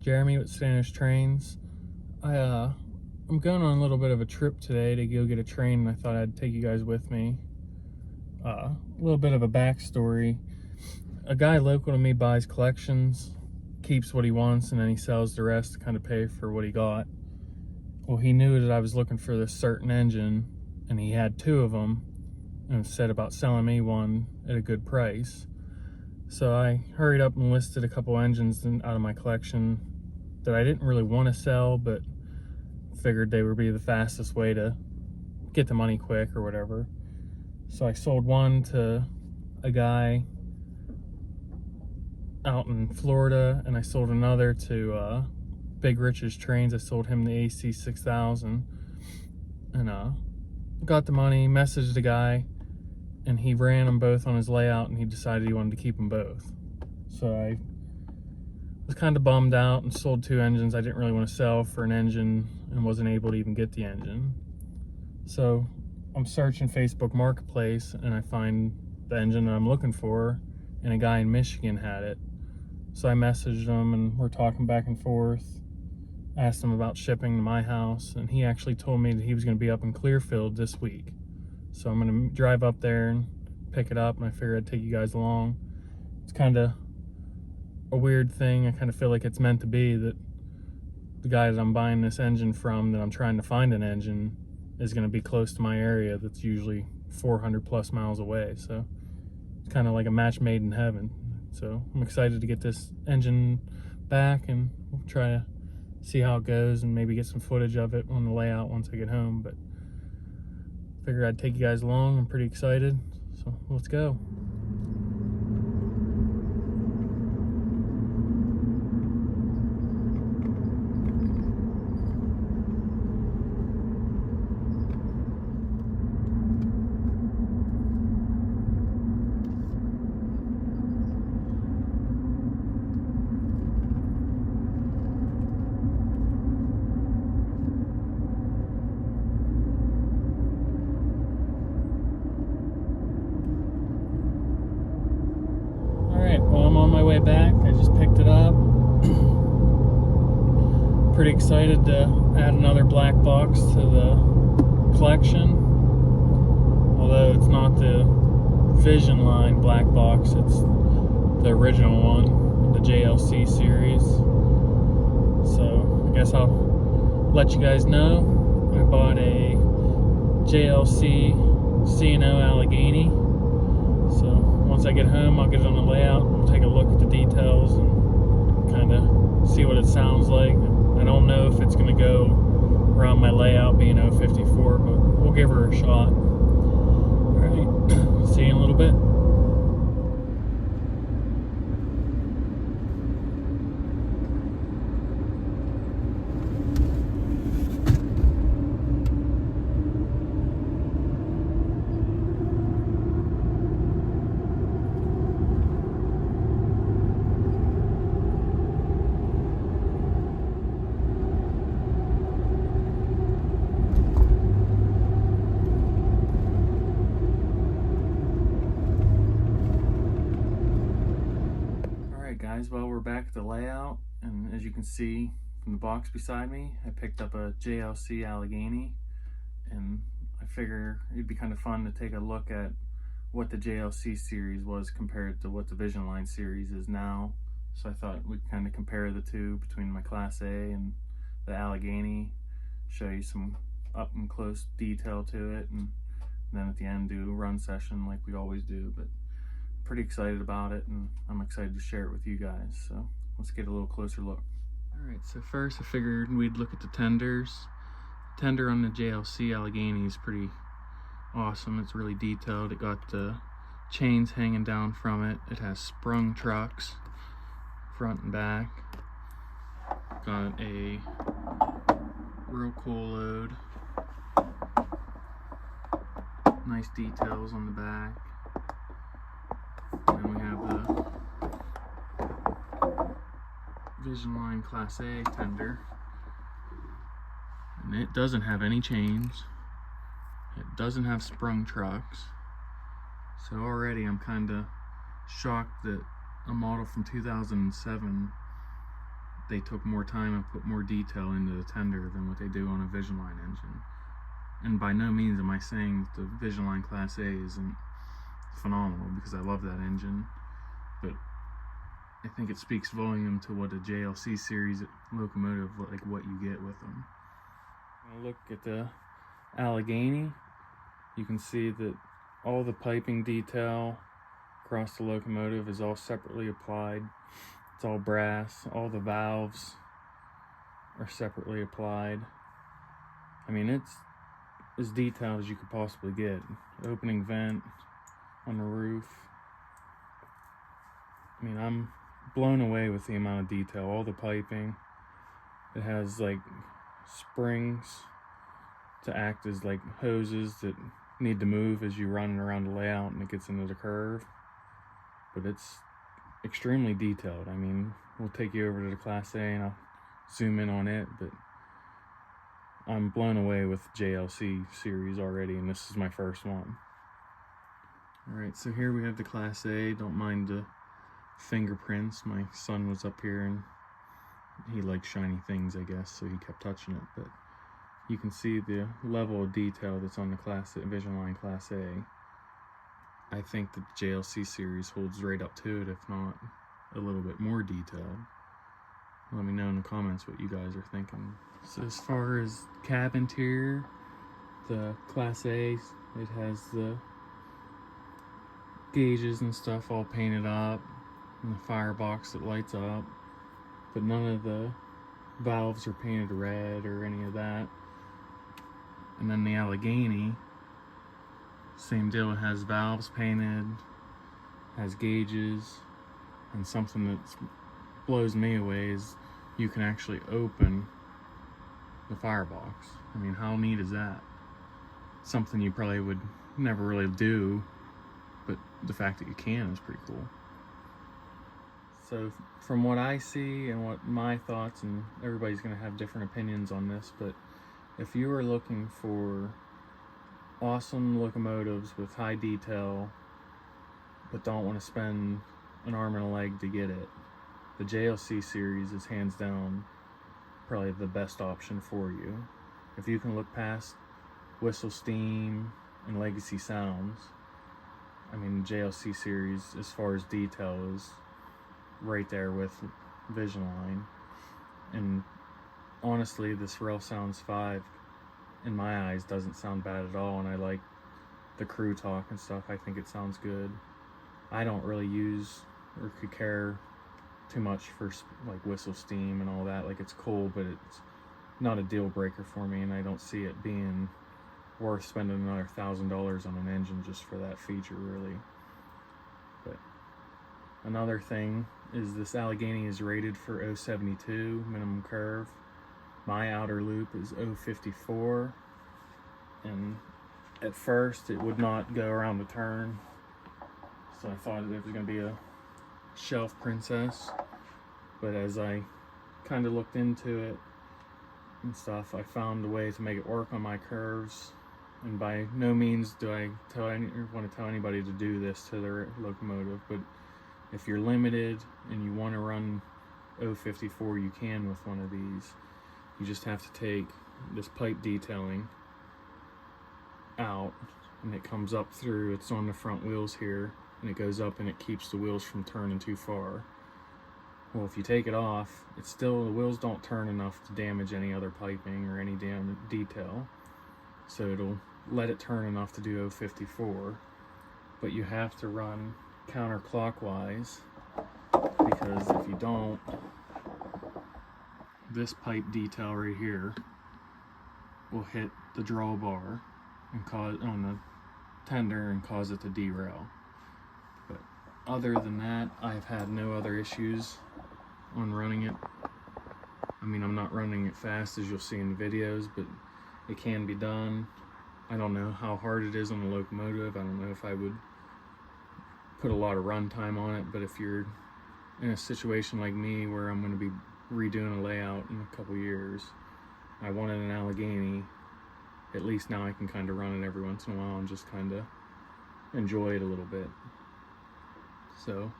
Jeremy with Spanish Trains. I'm going on a little bit of a trip today to go get a train, and I thought I'd take you guys with me. A little bit of a backstory. A guy local to me buys collections, keeps what he wants, and then he sells the rest to kind of pay for what he got. Well, he knew that I was looking for this certain engine, and he had two of them, and said about selling me one at a good price. So I hurried up and listed a couple engines out of my collection that I didn't really want to sell, but figured they would be the fastest way to get the money quick or whatever. So I sold one to a guy out in Florida, and I sold another to Big Rich's Trains. I sold him the AC 6000, and got the money, messaged the guy, and he ran them both on his layout, and he decided he wanted to keep them both. So I was kind of bummed out and sold two engines I didn't really want to sell for an engine, and wasn't able to even get the engine. So I'm searching Facebook Marketplace, and I find the engine that I'm looking for, and a guy in Michigan had it. So I messaged him, and we're talking back and forth. Asked him about shipping to my house, and he actually told me that he was going to be up in Clearfield this week. So I'm going to drive up there and pick it up, and I figured I'd take you guys along. It's kind of a weird thing. I kind of feel like it's meant to be that the guy that I'm buying this engine from, that I'm trying to find an engine, is going to be close to my area that's usually 400 plus miles away. So it's kind of like a match made in heaven. So I'm excited to get this engine back, and we'll try to see how it goes and maybe get some footage of it on the layout once I get home. But figured I'd take you guys along. I'm pretty excited, so let's go. Well, I'm on my way back. I just picked it up. Pretty excited to add another black box to the collection. Although it's not the Vision line black box, it's the original one, the JLC series. So I guess I'll let you guys know. I bought a JLC Allegheny. So once I get home, I'll get it on the layout and take a look at the details and kind of see what it sounds like. I don't know if it's going to go around my layout being 054, but we'll give her a shot. Alright, see you in a little bit. Guys, well, we're back at the layout, and as you can see from the box beside me, I picked up a JLC Allegheny, and I figure it'd be kind of fun to take a look at what the JLC series was compared to what the Vision line series is now. So I thought we'd kind of compare the two between my Class A and the Allegheny, show you some up and close detail to it, and then at the end do a run session like we always do. But pretty excited about it, and I'm excited to share it with you guys. So let's get a little closer look. Alright, so first I figured we'd look at the tenders. The tender on the JLC Allegheny is pretty awesome. It's really detailed. It got the chains hanging down from it. It has sprung trucks front and back. Got a real cool load. Nice details on the back. And we have the Vision line Class A tender, and it doesn't have any chains. It doesn't have sprung trucks. So already I'm kind of shocked that a model from 2007 they took more time and put more detail into the tender than what they do on a Visionline engine. And by no means am I saying that the Visionline Class A isn't phenomenal, because I love that engine, but I think it speaks volume to what a JLC series locomotive, like what you get with them. Look at the Allegheny. You can see that all the piping detail across the locomotive is all separately applied. It's all brass. All the valves are separately applied. I mean, it's as detailed as you could possibly get. Opening vent on the roof. I mean, I'm blown away with the amount of detail. All the piping. It has like springs to act as like hoses that need to move as you run around the layout and it gets into the curve. But it's extremely detailed. I mean, we'll take you over to the Class A and I'll zoom in on it, but I'm blown away with JLC series already, and this is my first one. Alright, so here we have the Class A. Don't mind the fingerprints. My son was up here and he likes shiny things, I guess, so he kept touching it, but you can see the level of detail that's on the Visionline Class A. I think that the JLC series holds right up to it, if not a little bit more detailed. Let me know in the comments what you guys are thinking. So as far as cab interior, the Class A, it has the gauges and stuff all painted up, and the firebox that lights up, but none of the valves are painted red or any of that. And then the Allegheny, same deal. It has valves painted, has gauges, and something that blows me away is you can actually open the firebox. I mean, how neat is that? Something you probably would never really do, but the fact that you can is pretty cool. So from what I see and what my thoughts, and everybody's going to have different opinions on this, but if you are looking for awesome locomotives with high detail but don't want to spend an arm and a leg to get it, the JLC series is hands down probably the best option for you. If you can look past whistle steam and legacy sounds, I mean, JLC series as far as detail is right there with Visionline. And honestly, this Rail Sounds 5 in my eyes doesn't sound bad at all, and I like the crew talk and stuff. I think it sounds good. I don't really use or could care too much for like whistle steam and all that. Like, it's cool, but it's not a deal breaker for me, and I don't see it being worth spending another $1,000 on an engine just for that feature, really. But another thing is this Allegheny is rated for 072 minimum curve. My outer loop is 054, and at first it would not go around the turn, so I thought it was going to be a shelf princess. But as I kind of looked into it and stuff, I found a way to make it work on my curves. And by no means do I want to tell anybody to do this to their locomotive, but if you're limited and you want to run 054, you can with one of these. You just have to take this pipe detailing out, and it comes up through, it's on the front wheels here, and it goes up and it keeps the wheels from turning too far. Well, if you take it off, it's still, the wheels don't turn enough to damage any other piping or any damn detail, so it'll let it turn enough to do 054, but you have to run counterclockwise, because if you don't, this pipe detail right here will hit the drawbar and cause on the tender and cause it to derail. But other than that, I've had no other issues on running it. I mean, I'm not running it fast as you'll see in the videos, but it can be done. I don't know how hard it is on the locomotive. I don't know if I would put a lot of run time on it, but if you're in a situation like me where I'm going to be redoing a layout in a couple years, I wanted an Allegheny. At least now I can kind of run it every once in a while and just kind of enjoy it a little bit. So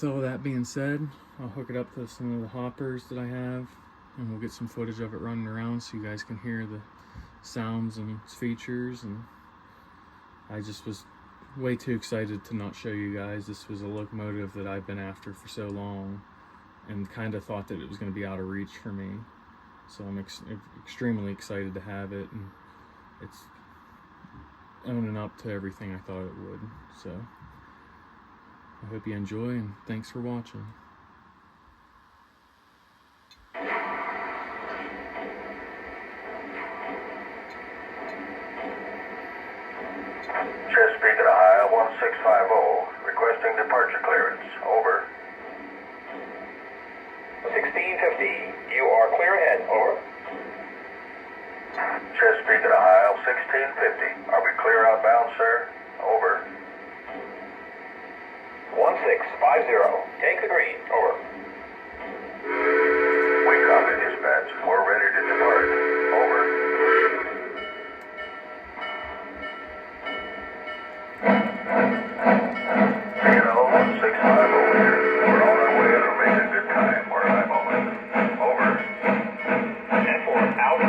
with all that being said, I'll hook it up to some of the hoppers that I have, and we'll get some footage of it running around so you guys can hear the sounds and its features. And I just was way too excited to not show you guys. This was a locomotive that I've been after for so long, and kind of thought that it was going to be out of reach for me. So I'm extremely excited to have it, and it's owning up to everything I thought it would. So I hope you enjoy, and thanks for watching. Chesapeake, Ohio, 1650, requesting departure clearance. Over. 1650, you are clear ahead. Over. Chesapeake, Ohio, 1650. Are we clear outbound, sir? Over. 1650, take the green. Over. We copy, dispatch. We're ready to depart. Over. Lionel 165 over here. We're on our way and we're making good time. We're high moment. Over. 10-4, out.